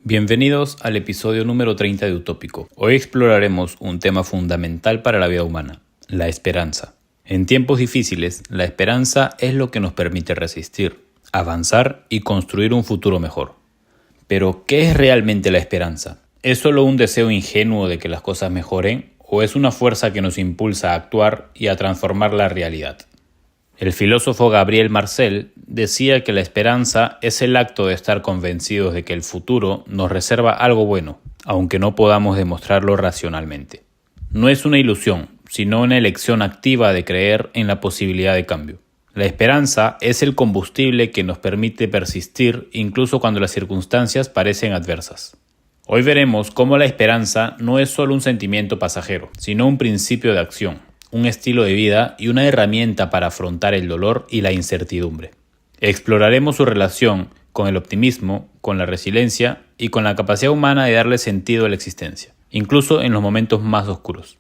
Bienvenidos al episodio número 30 de Utópico. Hoy exploraremos un tema fundamental para la vida humana, la esperanza. En tiempos difíciles, la esperanza es lo que nos permite resistir, avanzar y construir un futuro mejor. Pero, ¿qué es realmente la esperanza? ¿Es solo un deseo ingenuo de que las cosas mejoren o es una fuerza que nos impulsa a actuar y a transformar la realidad? El filósofo Gabriel Marcel decía que la esperanza es el acto de estar convencidos de que el futuro nos reserva algo bueno, aunque no podamos demostrarlo racionalmente. No es una ilusión, sino una elección activa de creer en la posibilidad de cambio. La esperanza es el combustible que nos permite persistir incluso cuando las circunstancias parecen adversas. Hoy veremos cómo la esperanza no es solo un sentimiento pasajero, sino un principio de acción, un estilo de vida y una herramienta para afrontar el dolor y la incertidumbre. Exploraremos su relación con el optimismo, con la resiliencia y con la capacidad humana de darle sentido a la existencia, incluso en los momentos más oscuros.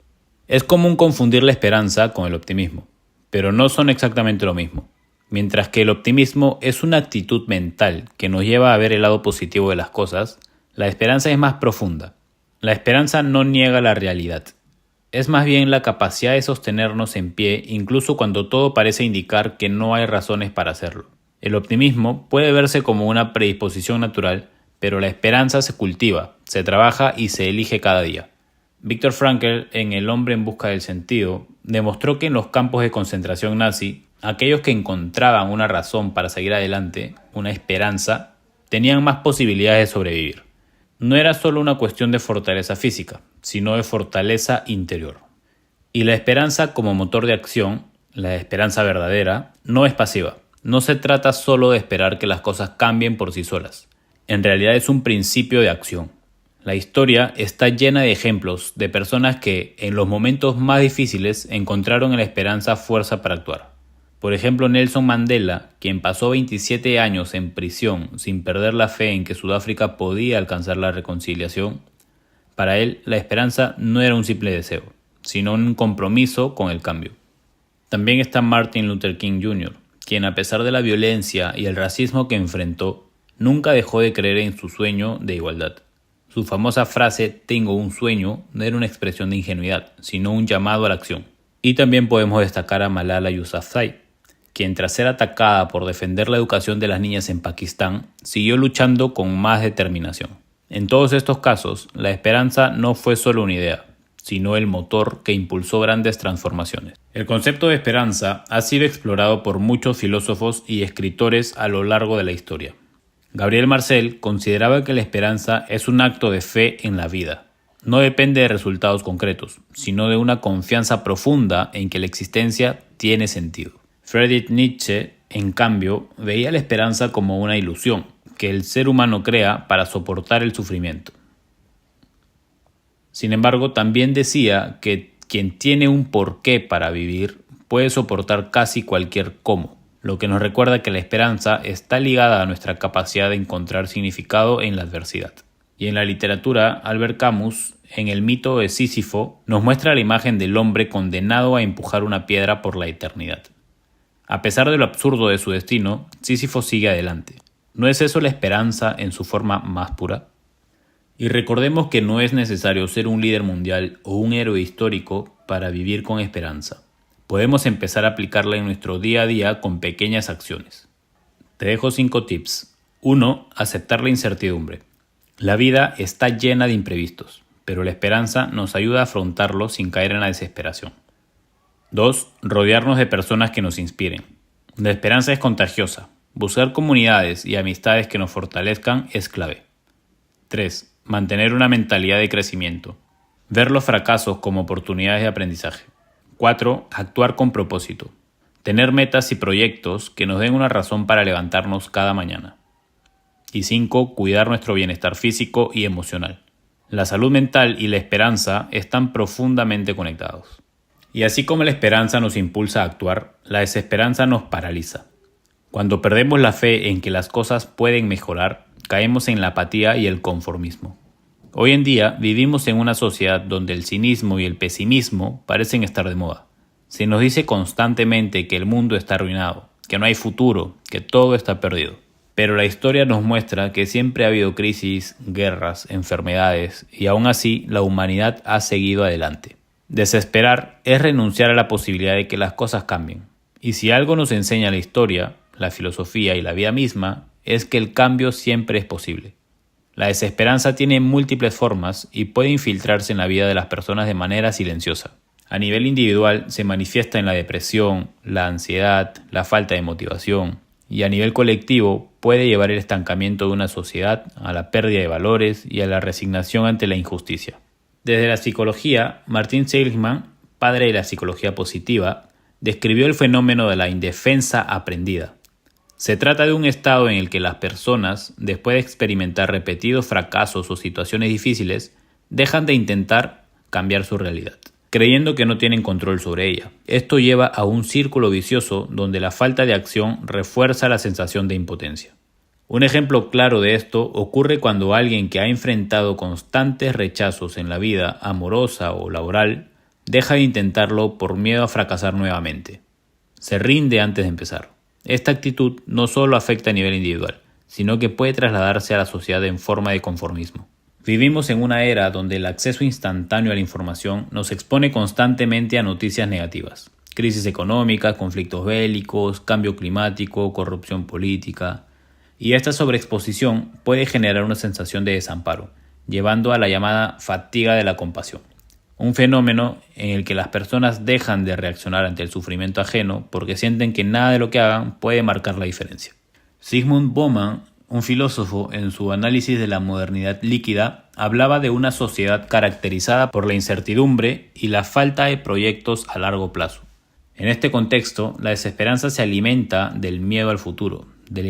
Es común confundir la esperanza con el optimismo, pero no son exactamente lo mismo. Mientras que el optimismo es una actitud mental que nos lleva a ver el lado positivo de las cosas, la esperanza es más profunda. La esperanza no niega la realidad. Es más bien la capacidad de sostenernos en pie incluso cuando todo parece indicar que no hay razones para hacerlo. El optimismo puede verse como una predisposición natural, pero la esperanza se cultiva, se trabaja y se elige cada día. Viktor Frankl, en El hombre en busca del sentido, demostró que en los campos de concentración nazi, aquellos que encontraban una razón para seguir adelante, una esperanza, tenían más posibilidades de sobrevivir. No era solo una cuestión de fortaleza física, sino de fortaleza interior. Y la esperanza como motor de acción, la esperanza verdadera, no es pasiva. No se trata solo de esperar que las cosas cambien por sí solas. En realidad es un principio de acción. La historia está llena de ejemplos de personas que, en los momentos más difíciles, encontraron en la esperanza fuerza para actuar. Por ejemplo, Nelson Mandela, quien pasó 27 años en prisión sin perder la fe en que Sudáfrica podía alcanzar la reconciliación, para él la esperanza no era un simple deseo, sino un compromiso con el cambio. También está Martin Luther King Jr., quien a pesar de la violencia y el racismo que enfrentó, nunca dejó de creer en su sueño de igualdad. Su famosa frase "tengo un sueño" no era una expresión de ingenuidad, sino un llamado a la acción. Y también podemos destacar a Malala Yousafzai, quien tras ser atacada por defender la educación de las niñas en Pakistán, siguió luchando con más determinación. En todos estos casos, la esperanza no fue solo una idea, sino el motor que impulsó grandes transformaciones. El concepto de esperanza ha sido explorado por muchos filósofos y escritores a lo largo de la historia. Gabriel Marcel consideraba que la esperanza es un acto de fe en la vida. No depende de resultados concretos, sino de una confianza profunda en que la existencia tiene sentido. Friedrich Nietzsche, en cambio, veía la esperanza como una ilusión que el ser humano crea para soportar el sufrimiento. Sin embargo, también decía que quien tiene un porqué para vivir puede soportar casi cualquier cómo, lo que nos recuerda que la esperanza está ligada a nuestra capacidad de encontrar significado en la adversidad. Y en la literatura, Albert Camus, en el mito de Sísifo, nos muestra la imagen del hombre condenado a empujar una piedra por la eternidad. A pesar de lo absurdo de su destino, Sísifo sigue adelante. ¿No es eso la esperanza en su forma más pura? Y recordemos que no es necesario ser un líder mundial o un héroe histórico para vivir con esperanza. Podemos empezar a aplicarla en nuestro día a día con pequeñas acciones. Te dejo 5 tips. 1. Aceptar la incertidumbre. La vida está llena de imprevistos, pero la esperanza nos ayuda a afrontarlo sin caer en la desesperación. 2. Rodearnos de personas que nos inspiren. La esperanza es contagiosa. Buscar comunidades y amistades que nos fortalezcan es clave. 3. Mantener una mentalidad de crecimiento. Ver los fracasos como oportunidades de aprendizaje. 4. Actuar con propósito. Tener metas y proyectos que nos den una razón para levantarnos cada mañana. Y 5. Cuidar nuestro bienestar físico y emocional. La salud mental y la esperanza están profundamente conectados. Y así como la esperanza nos impulsa a actuar, la desesperanza nos paraliza. Cuando perdemos la fe en que las cosas pueden mejorar, caemos en la apatía y el conformismo. Hoy en día vivimos en una sociedad donde el cinismo y el pesimismo parecen estar de moda. Se nos dice constantemente que el mundo está arruinado, que no hay futuro, que todo está perdido. Pero la historia nos muestra que siempre ha habido crisis, guerras, enfermedades, y aún así la humanidad ha seguido adelante. Desesperar es renunciar a la posibilidad de que las cosas cambien. Y si algo nos enseña la historia, la filosofía y la vida misma, es que el cambio siempre es posible. La desesperanza tiene múltiples formas y puede infiltrarse en la vida de las personas de manera silenciosa. A nivel individual se manifiesta en la depresión, la ansiedad, la falta de motivación, y a nivel colectivo puede llevar el estancamiento de una sociedad a la pérdida de valores y a la resignación ante la injusticia. Desde la psicología, Martin Seligman, padre de la psicología positiva, describió el fenómeno de la indefensa aprendida. Se trata de un estado en el que las personas, después de experimentar repetidos fracasos o situaciones difíciles, dejan de intentar cambiar su realidad, creyendo que no tienen control sobre ella. Esto lleva a un círculo vicioso donde la falta de acción refuerza la sensación de impotencia. Un ejemplo claro de esto ocurre cuando alguien que ha enfrentado constantes rechazos en la vida amorosa o laboral deja de intentarlo por miedo a fracasar nuevamente. Se rinde antes de empezar. Esta actitud no solo afecta a nivel individual, sino que puede trasladarse a la sociedad en forma de conformismo. Vivimos en una era donde el acceso instantáneo a la información nos expone constantemente a noticias negativas. Crisis económica, conflictos bélicos, cambio climático, corrupción política. Y esta sobreexposición puede generar una sensación de desamparo, llevando a la llamada fatiga de la compasión. Un fenómeno en el que las personas dejan de reaccionar ante el sufrimiento ajeno porque sienten que nada de lo que hagan puede marcar la diferencia. Zygmunt Bauman, un filósofo, en su análisis de la modernidad líquida, hablaba de una sociedad caracterizada por la incertidumbre y la falta de proyectos a largo plazo. En este contexto, la desesperanza se alimenta del miedo al futuro, de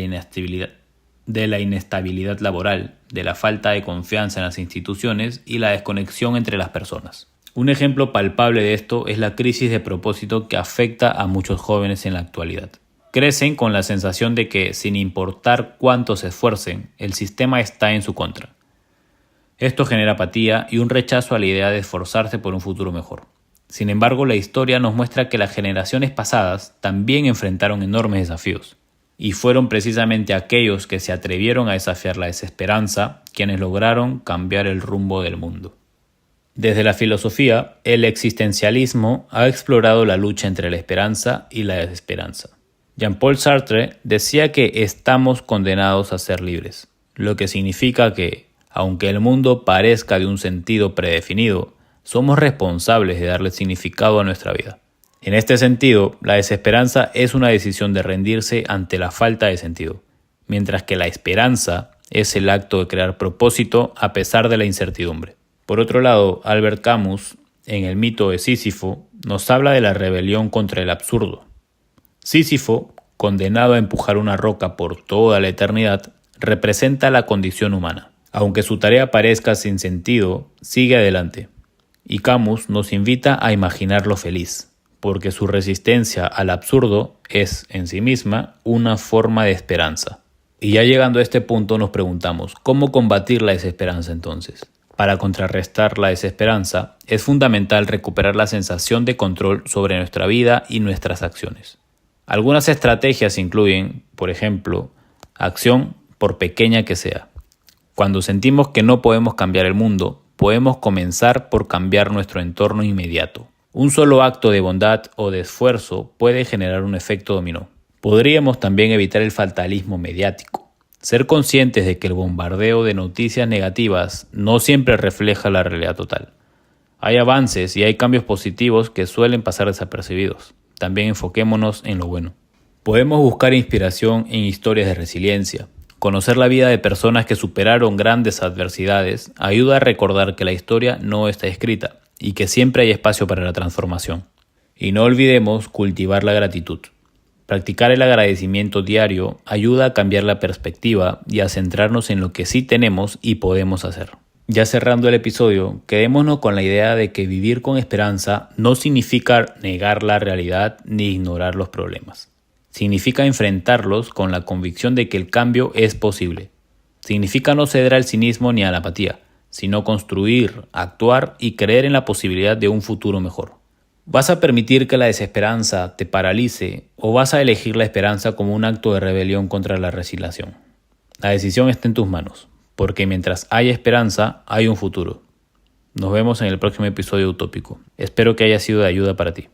la inestabilidad laboral, de la falta de confianza en las instituciones y la desconexión entre las personas. Un ejemplo palpable de esto es la crisis de propósito que afecta a muchos jóvenes en la actualidad. Crecen con la sensación de que, sin importar cuánto se esfuercen, el sistema está en su contra. Esto genera apatía y un rechazo a la idea de esforzarse por un futuro mejor. Sin embargo, la historia nos muestra que las generaciones pasadas también enfrentaron enormes desafíos. Y fueron precisamente aquellos que se atrevieron a desafiar la desesperanza quienes lograron cambiar el rumbo del mundo. Desde la filosofía, el existencialismo ha explorado la lucha entre la esperanza y la desesperanza. Jean-Paul Sartre decía que estamos condenados a ser libres, lo que significa que, aunque el mundo parezca de un sentido predefinido, somos responsables de darle significado a nuestra vida. En este sentido, la desesperanza es una decisión de rendirse ante la falta de sentido, mientras que la esperanza es el acto de crear propósito a pesar de la incertidumbre. Por otro lado, Albert Camus, en el mito de Sísifo, nos habla de la rebelión contra el absurdo. Sísifo, condenado a empujar una roca por toda la eternidad, representa la condición humana. Aunque su tarea parezca sin sentido, sigue adelante. Y Camus nos invita a imaginarlo feliz, porque su resistencia al absurdo es, en sí misma, una forma de esperanza. Y ya llegando a este punto nos preguntamos, ¿cómo combatir la desesperanza entonces? Para contrarrestar la desesperanza, es fundamental recuperar la sensación de control sobre nuestra vida y nuestras acciones. Algunas estrategias incluyen, por ejemplo, acción por pequeña que sea. Cuando sentimos que no podemos cambiar el mundo, podemos comenzar por cambiar nuestro entorno inmediato. Un solo acto de bondad o de esfuerzo puede generar un efecto dominó. Podríamos también evitar el fatalismo mediático. Ser conscientes de que el bombardeo de noticias negativas no siempre refleja la realidad total. Hay avances y hay cambios positivos que suelen pasar desapercibidos. También enfoquémonos en lo bueno. Podemos buscar inspiración en historias de resiliencia. Conocer la vida de personas que superaron grandes adversidades ayuda a recordar que la historia no está escrita y que siempre hay espacio para la transformación. Y no olvidemos cultivar la gratitud. Practicar el agradecimiento diario ayuda a cambiar la perspectiva y a centrarnos en lo que sí tenemos y podemos hacer. Ya cerrando el episodio, quedémonos con la idea de que vivir con esperanza no significa negar la realidad ni ignorar los problemas. Significa enfrentarlos con la convicción de que el cambio es posible. Significa no ceder al cinismo ni a la apatía, sino construir, actuar y creer en la posibilidad de un futuro mejor. ¿Vas a permitir que la desesperanza te paralice o vas a elegir la esperanza como un acto de rebelión contra la resignación? La decisión está en tus manos, porque mientras haya esperanza, hay un futuro. Nos vemos en el próximo episodio utópico. Espero que haya sido de ayuda para ti.